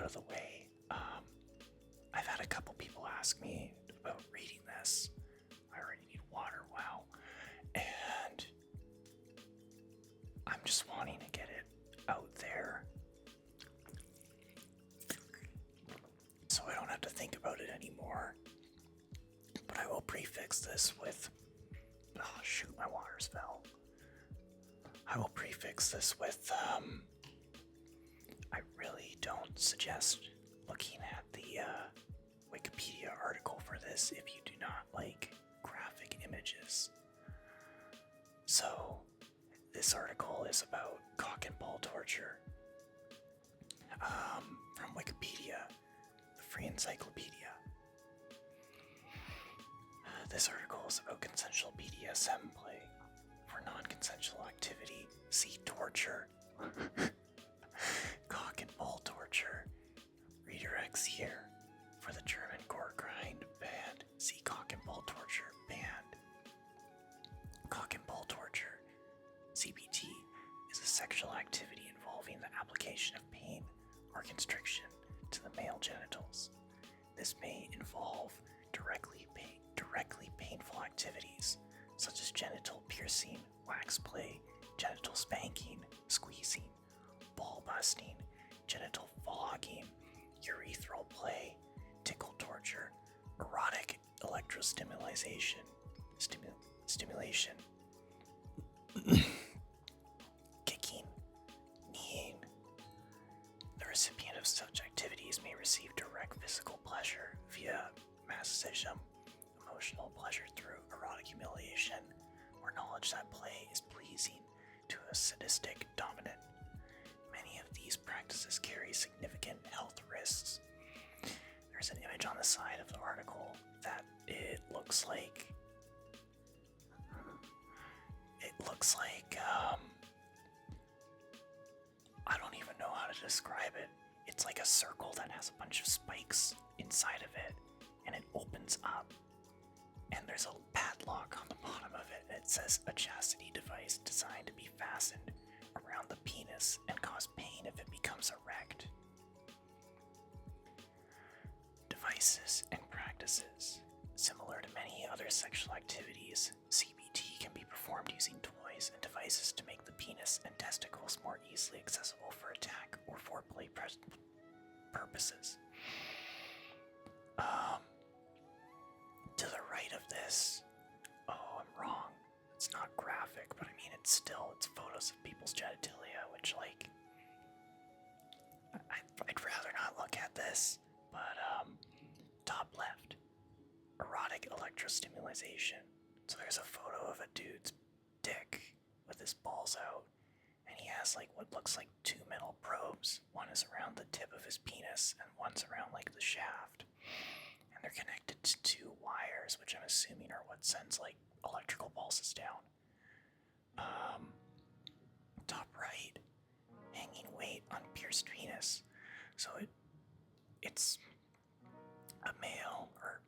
out of the way, I've had a couple people ask me about reading this. I already need water, wow. And I'm just wanting to get it out there so I don't have to think about it anymore. But I will prefix this with... Oh shoot, my waters fell. I will prefix this with, I really don't suggest looking at the Wikipedia article for this if you do not like graphic images. So, this article is about cock and ball torture. From Wikipedia, the free encyclopedia. This article is about consensual BDSM play. For non-consensual activity, see torture. Cock and ball torture. Redirects here. For the German gore grind band, see cock and ball torture band. Cock and ball torture, CBT, is a sexual activity involving the application of pain or constriction to the male genitals. This may involve directly painful activities such as genital piercing, wax play, genital spanking, squeezing, ball busting, genital flogging, urethral play, tickle torture, erotic electrostimulation, stimulation, kicking, kneeing. The recipient of such activities may receive direct physical pleasure via masochism, emotional pleasure through erotic humiliation, or knowledge that play is pleasing to a sadistic dominant. Many of these practices carry significant health risks. There's an image on the side of the article that it looks like I don't even know how to describe it. It's like a circle that has a bunch of spikes inside of it, and it opens up, and there's a padlock on the bottom of it. It says a chastity device designed to be fastened around the penis and cause pain if it becomes erect. Devices and practices. Similar to many other sexual activities, CBT can be performed using toys and devices to make the penis and testicles more easily accessible for attack or foreplay purposes. To the right of this, oh, I'm wrong. It's not graphic, but I mean, it's photos of people's genitalia, which, like, I'd rather not look at this, but, top left, erotic electrostimulation. So there's a photo of a dude's dick with his balls out, and he has, like, what looks like two metal probes. One is around the tip of his penis, and one's around, like, the shaft. And they're connected to two wires, which I'm assuming are what sends, like, electrical pulses down. Top right, hanging weight on pierced penis. So it's a male or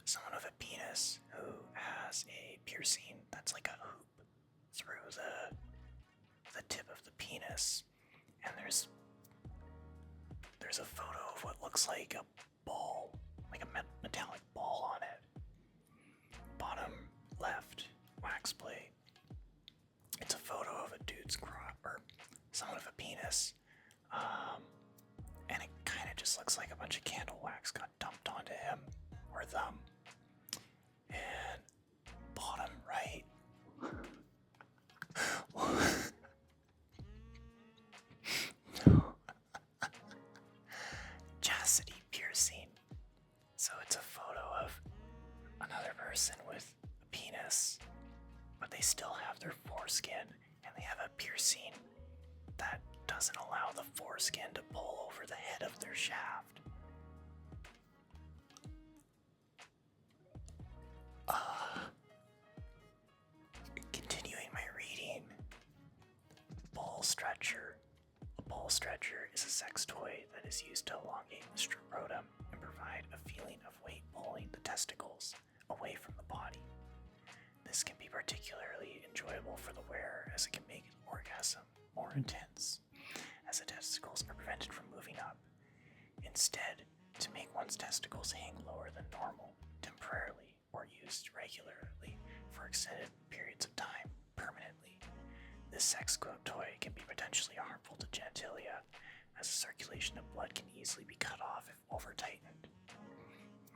someone with a penis who has a piercing that's like a hoop through the tip of the penis, and there's a photo of what looks like a ball, like a metallic ball on it. Bottom left, wax play. It's a photo of a dude's or someone with a penis, and it kind of just looks like a bunch of candle wax got dumped onto him or them. And bottom right, chastity piercing. So it's a photo of another person with a penis, but they still have their foreskin, and they have a piercing that doesn't allow the foreskin to pull over the head of their shaft. Continuing my reading. Ball stretcher. A ball stretcher is a sex toy that is used to elongate the scrotum and provide a feeling of weight pulling the testicles away from the body. This can be particularly enjoyable for the wearer, as it can make an orgasm more intense, as the testicles are prevented from moving up. instead to make one's testicles hang lower than normal, temporarily, or used regularly for extended periods of time, permanently. This sex toy can be potentially harmful to genitalia, as the circulation of blood can easily be cut off if over-tightened.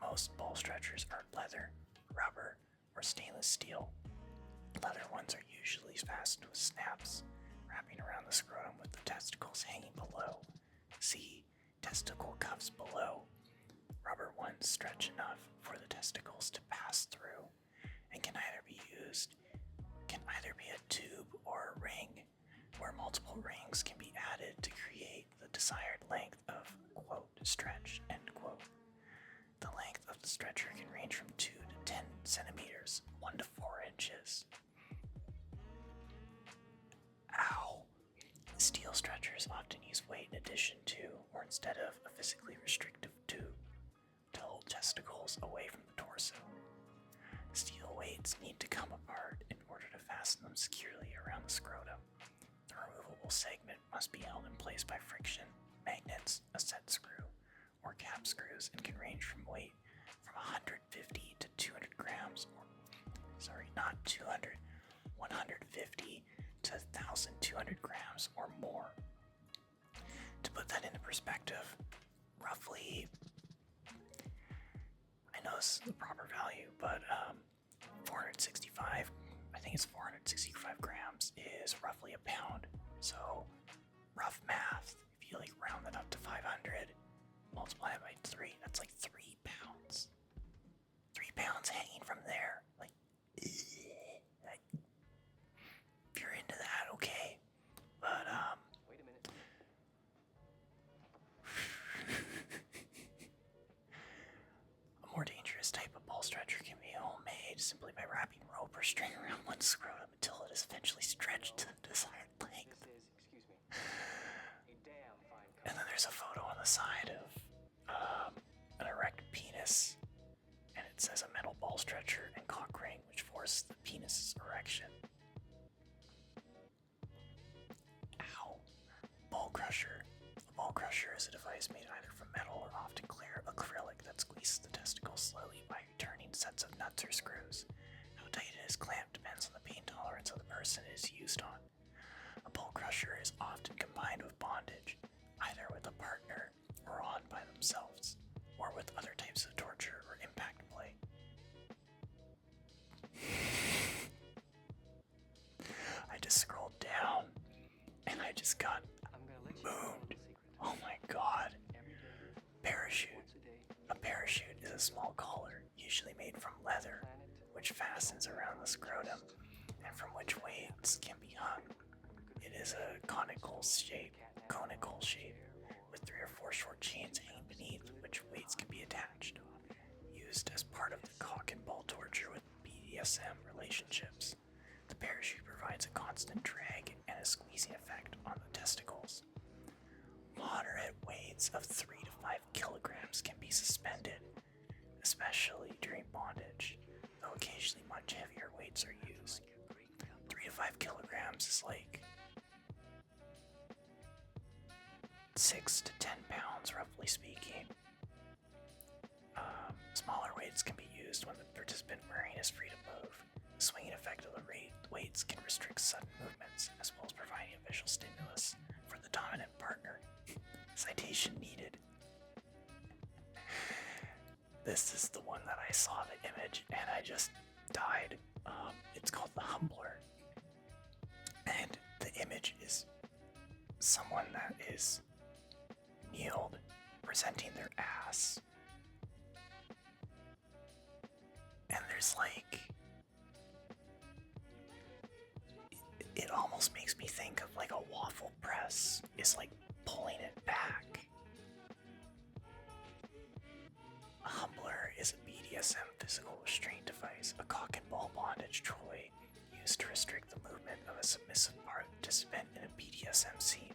Most ball stretchers are leather, rubber, or stainless steel. Leather ones are usually fastened with snaps, wrapping around the scrotum with the testicles hanging below. See testicle cuffs below. Rubber ones stretch enough for the testicles to pass through and can either be a tube or a ring, where multiple rings can be added to create the desired length of, quote, stretch, end quote. The length of the stretcher can range from 2 to 10 centimeters, 1 to 4 inches. Ow! Steel stretchers often use weight in addition to, or instead of, a physically restrictive tube to hold testicles away from the torso. Steel weights need to come apart in order to fasten them securely around the scrotum. The removable segment must be held in place by friction, magnets, a set screw, or cap screws, and can range from weight from 150 to 200 grams, not 200, 150 to 1,200 grams or more. To put that into perspective, roughly, I know this is the proper value, but 465, I think it's 465 grams is roughly a pound. So, rough math, if you like round it up to 500, multiply it by 3, that's like 3 pounds. 3 pounds hanging from there. Like, if you're into that, okay. But, wait a minute. A more dangerous type of ball stretcher can be homemade simply by wrapping rope or string around one's scrotum until it is eventually stretched to the desired length. And then there's a photo on the side of an erect penis, and it says a metal ball stretcher and cock ring which force the penis's erection. Ow. Ball crusher. A ball crusher is a device made either from metal or often clear acrylic that squeezes the testicles slowly by turning sets of nuts or screws. How tight it is clamped depends on the pain tolerance of the person it is used on. A ball crusher is often combined with bondage, either with a partner or on by themselves, or with other types of torture or impact play. I just scrolled down and I just got mooned. Oh my god. Parachute. A parachute is a small collar, usually made from leather, which fastens around the scrotum and from which weights can be hung. It is a conical shape, with 3 or 4 short chains hanging beneath which weights can be attached, used as part of the cock and ball torture with BDSM relationships. The parachute provides a constant drag and a squeezing effect on the testicles. Moderate weights of 3 to 5 kilograms can be suspended, especially during bondage, though occasionally much heavier weights are used. 3 to 5 kilograms is like 6 to 10 pounds, roughly speaking. Smaller weights can be used when the participant wearing is free to move. The swinging effect of the weights can restrict sudden movements, as well as providing a visual stimulus for the dominant partner. Citation needed. This is the one that I saw the image and I just died. It's called the Humbler. And the image is someone that is kneeled, presenting their ass. And there's like, it almost makes me think of like a waffle press is like pulling it back. A Humbler is a BDSM physical restraint device, a cock and ball bondage toy used to restrict the movement of a submissive participant in a BDSM scene.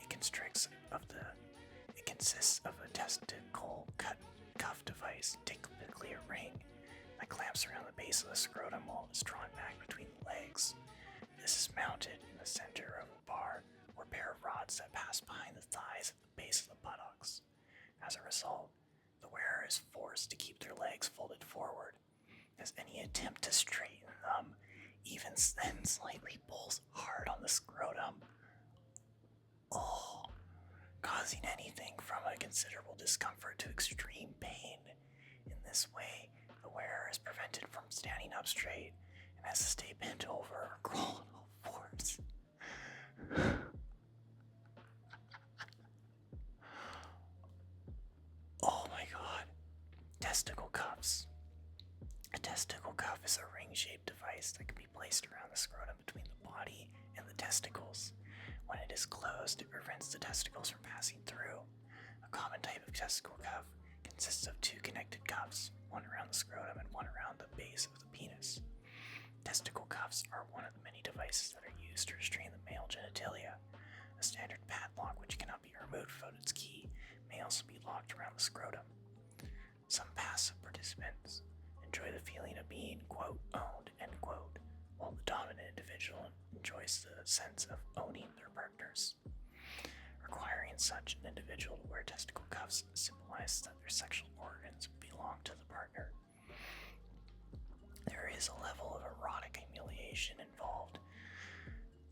It consists of a testicle cuff device, typically a ring, that clamps around the base of the scrotum while it is drawn back between the legs. This is mounted in the center of a bar or pair of rods that pass behind the thighs at the base of the buttocks. As a result, the wearer is forced to keep their legs folded forward, as any attempt to straighten them, even then slightly pulls hard on the scrotum, causing anything from a considerable discomfort to extreme pain. In this way, the wearer is prevented from standing up straight and has to stay bent over or crawl on all fours. Oh my god. Testicle cuffs. A testicle cuff is a ring-shaped device that can be placed around the scrotum between the body and the testicles. When it is closed, it prevents the testicles from passing through. A common type of testicle cuff consists of two connected cuffs, one around the scrotum and one around the base of the penis. Testicle cuffs are one of the many devices that are used to restrain the male genitalia. A standard padlock, which cannot be removed without its key, may also be locked around the scrotum. Some passive participants enjoy the feeling of being, quote, owned, end quote, while the dominant individual enjoys the sense of owning their partners. Requiring such an individual to wear testicle cuffs symbolizes that their sexual organs belong to the partner. There is a level of erotic humiliation involved,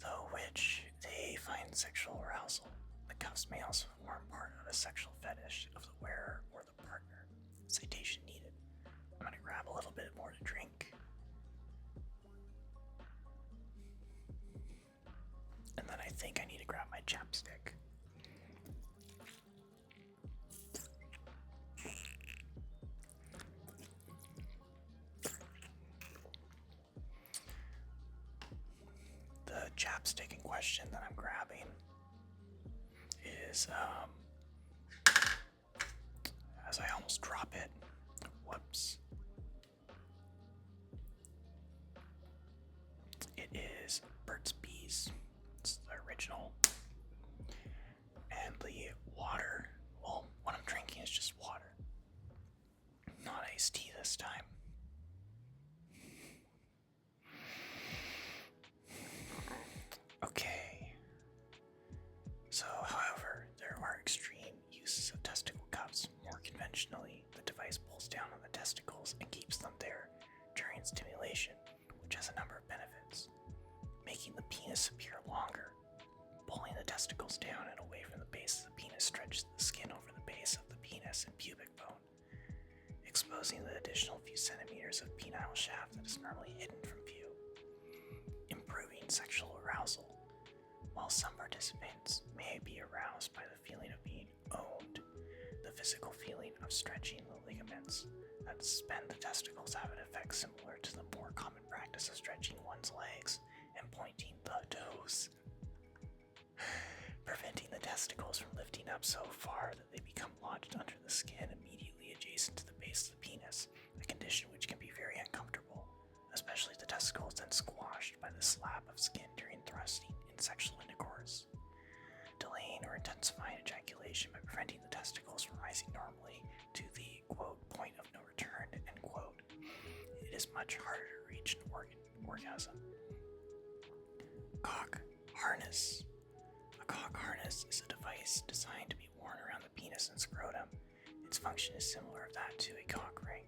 though which they find sexual arousal. The cuffs may also form part of a sexual fetish of the wearer or the partner. Citation needed. I'm going to grab a little bit more to drink. And then I think I need to grab my chapstick. The chapstick in question that I'm grabbing is, as I almost drop it, whoops. It is Burt's Bees. It's the original. And the water, well, what I'm drinking is just water. Not iced tea this time. Okay. So, however, there are extreme uses of testicle cuffs. More conventionally, the device pulls down on the testicles and keeps them there during stimulation, which has a number of benefits. Making the penis appear longer. Pulling the testicles down and away from the base of the penis stretches the skin over the base of the penis and pubic bone, exposing the additional few centimeters of penile shaft that is normally hidden from view. Improving sexual arousal. While some participants may be aroused by the feeling of being owned, the physical feeling of stretching the ligaments that suspend the testicles have an effect similar to the more common practice of stretching one's legs and pointing the toes, preventing the testicles from lifting up so far that they become lodged under the skin immediately adjacent to the base of the penis, a condition which can be very uncomfortable, especially the testicles then squashed by the slap of skin during thrusting in sexual intercourse. Delaying or intensifying ejaculation by preventing the testicles from rising normally to the, quote, point of no return, end quote. It is much harder to reach an orgasm. Cock harness. A cock harness is a device designed to be worn around the penis and scrotum. Its function is similar to that to a cock ring.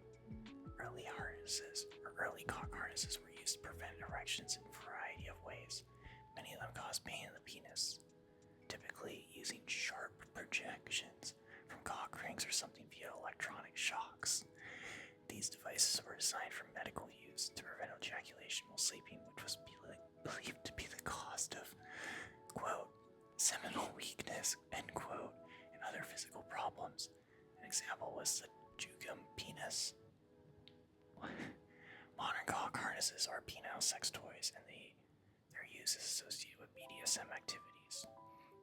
Early cock harnesses were used to prevent erections in a variety of ways. Many of them cause pain in the penis, typically using sharp projections from cock rings or something via electronic shocks. These devices were designed for medical use to prevent ejaculation while sleeping, which was believed to be the cause of, quote, seminal weakness, end quote, and other physical problems. An example was the jugum penis. Modern cock harnesses are penile sex toys, and their use is associated with BDSM activities.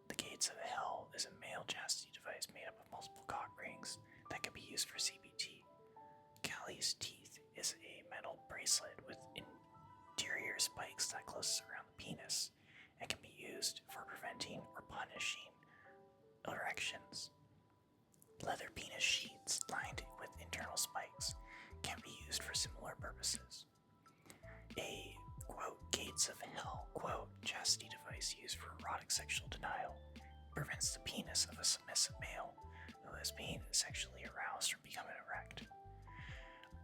The Gates of Hell is a male chastity device made up of multiple cock rings that can be used for CBT. Callie's Teeth is a metal bracelet with interior spikes that closes around the penis and can be used for preventing or punishing erections. Leather penis sheets lined with internal spikes can be used for similar purposes. A, quote, Gates of Hell, quote, chastity device used for erotic sexual denial prevents the penis of a submissive male who has been sexually aroused from becoming erect.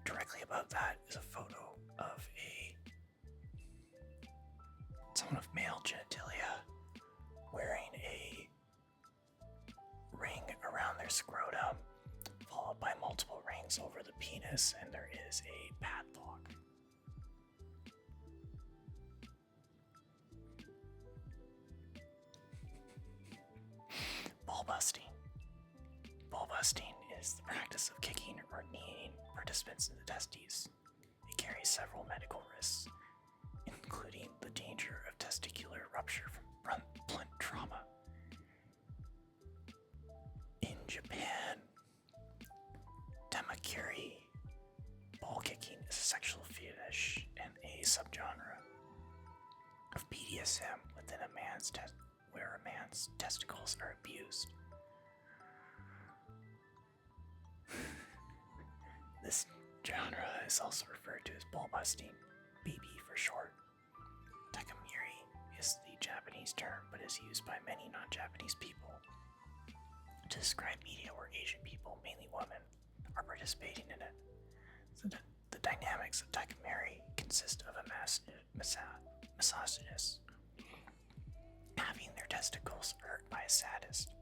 Directly above that is a photo of someone of male genitalia wearing a ring around their scrotum, followed by multiple rings over the penis, and there is a padlock. Ball busting. Ball busting is the practice of kicking or kneeing participants in the testes. It carries several medical risks, including the danger of testicular rupture from blunt trauma. In Japan, Tamakiri ball kicking is a sexual fetish and a subgenre of BDSM within where a man's testicles are abused. This genre is also referred to as ball busting, BB for short. Takamiri is the Japanese term, but is used by many non-Japanese people to describe media where Asian people, mainly women, are participating in it. So the dynamics of Takamiri consist of a misogynist having their testicles hurt by a sadist.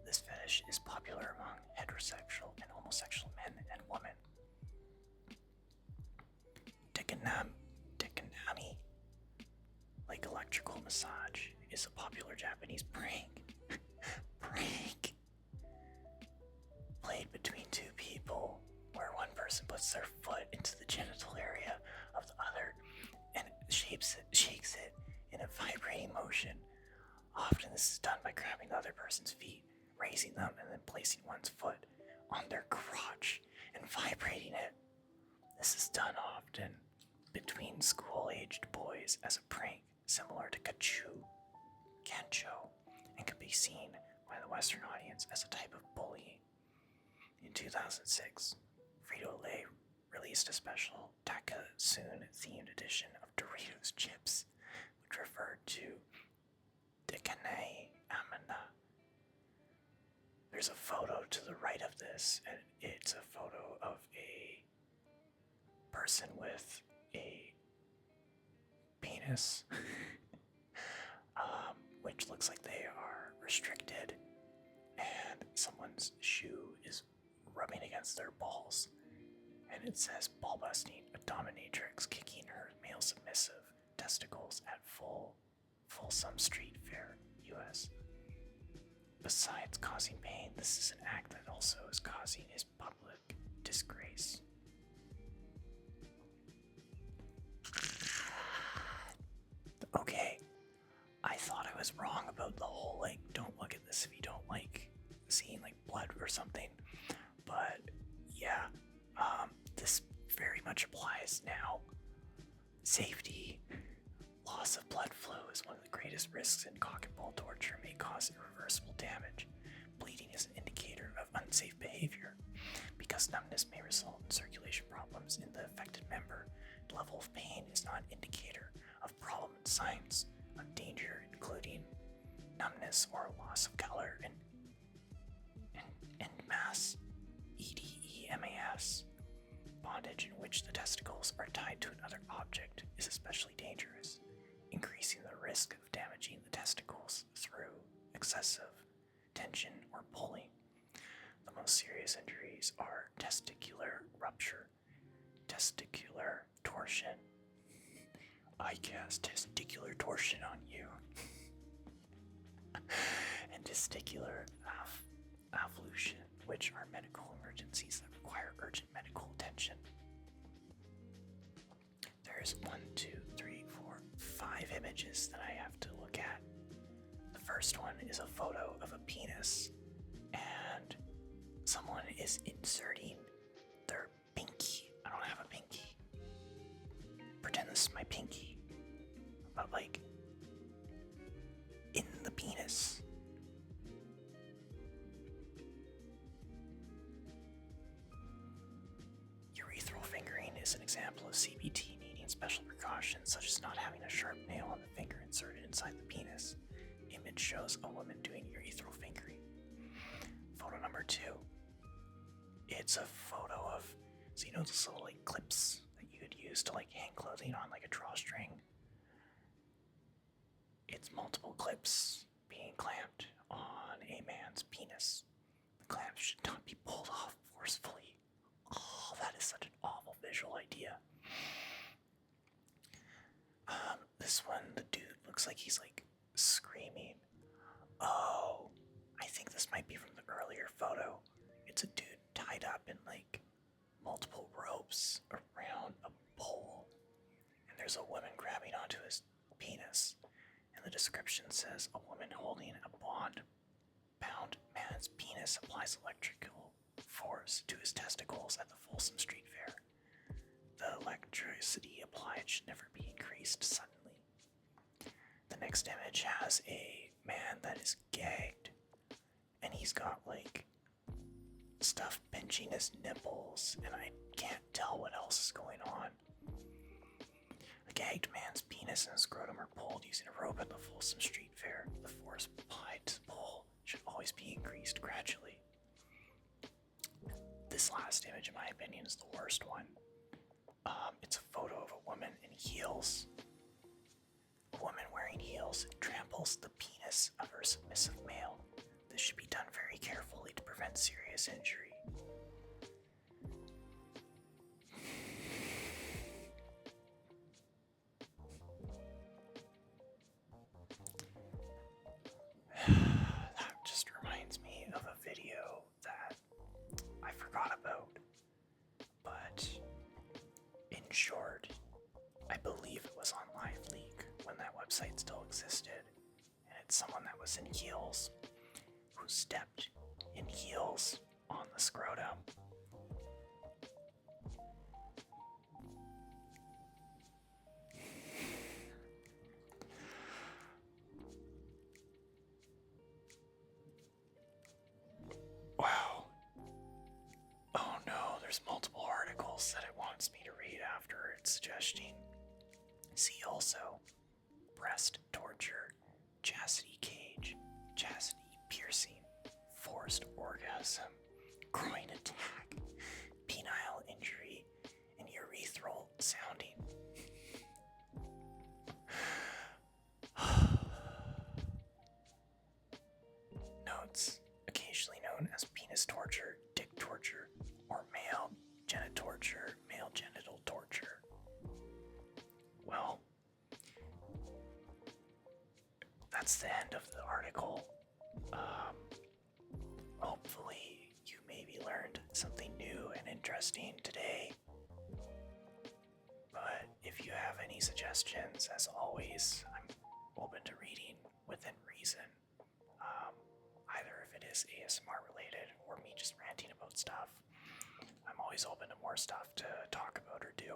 This fetish is popular among heterosexual and homosexual men and women. Dekanami, like electrical massage, is a popular Japanese prank. Played between two people, where one person puts their foot into the genital area of the other and shakes it in a vibrating motion. Often this is done by grabbing the other person's feet, raising them, and then placing one's foot on their crotch and vibrating it. This is done often between school-aged boys as a prank, similar to kancho, and can be seen by the Western audience as a type of bullying. In 2006, Frito-Lay released a special Takasune-themed edition of Doritos chips, which referred to Dekanai Amana. There's a photo to the right of this, and it's a photo of a person with a penis, which looks like they are restricted, and someone's shoe is rubbing against their balls, and it says ball busting, a dominatrix kicking her male submissive testicles at Folsom Street Fair, US. Besides causing pain, this is an act that also is causing his public disgrace. Okay, I thought I was wrong about the whole, don't look at this if you don't like seeing, blood or something. But, yeah, this very much applies now. Safety. Loss of blood flow is one of the greatest risks in cock and ball torture, may cause irreversible damage. Bleeding is an indicator of unsafe behavior. Because numbness may result in circulation problems in the affected member, the level of pain is not an indicator of problem and signs of danger, including numbness or loss of color and mass, EDEMAS. Bondage in which the testicles are tied to another object is especially dangerous, increasing the risk of damaging the testicles through excessive tension or pulling. The most serious injuries are testicular rupture, testicular torsion. I cast testicular torsion on you. And testicular avulsion, which are medical emergencies that require urgent medical attention. There's 5 images that I have to look at. The first one is a photo of a penis, and someone is inserting their pinky. I don't have a pinky. Pretend this is my pinky. But in the penis. Urethral fingering is an example of CBT needing special precautions, such as not having a sharp nail on the finger inserted inside the penis. Image shows a woman doing urethral fingering. Photo number 2 it's a photo of, so you know those little like clips that you could use to like hang clothing on, like a drawstring. It's multiple clips being clamped on a man's penis. The clamps should not be pulled off forcefully. Oh, that is such an awful visual idea. This one, the dude looks like he's like screaming. Oh, I think this might be from the earlier photo. It's a dude tied up in like multiple ropes around a pole, and there's a woman grabbing onto his penis. And the description says a woman holding a bound man's penis applies electrical force to his testicles at the Folsom Street Fair. The electricity applied should never be increased suddenly. The next image has a man that is gagged, and he's got like stuff pinching his nipples, and I can't tell what else is going on. The gagged man's penis and scrotum are pulled using a rope at the Folsom Street Fair. The force applied to the pull should always be increased gradually. This last image, in my opinion, is the worst one. It's a photo of a woman in heels. A woman wearing heels tramples the penis of her submissive male. This should be done very carefully to prevent serious injury. That just reminds me of a video that I forgot about. But in short, I believe it was on LiveLeak when that website still existed. And it's someone that was in heels who stepped in heels on the scrotum. Wow. Oh no, there's multiple articles that it wants me to read after it's suggesting. See also breast torture, chastity cage, chastity piercing, forced orgasm, groin attack, penile injury, and urethral sounding. Notes, occasionally known as penis torture, dick torture, or male genital torture. Well, that's the end of the article. Hopefully you maybe learned something new and interesting today. But if you have any suggestions, as always, I'm open to reading within reason. Either if it is ASMR related or me just ranting about stuff. I'm always open to more stuff to talk about or do.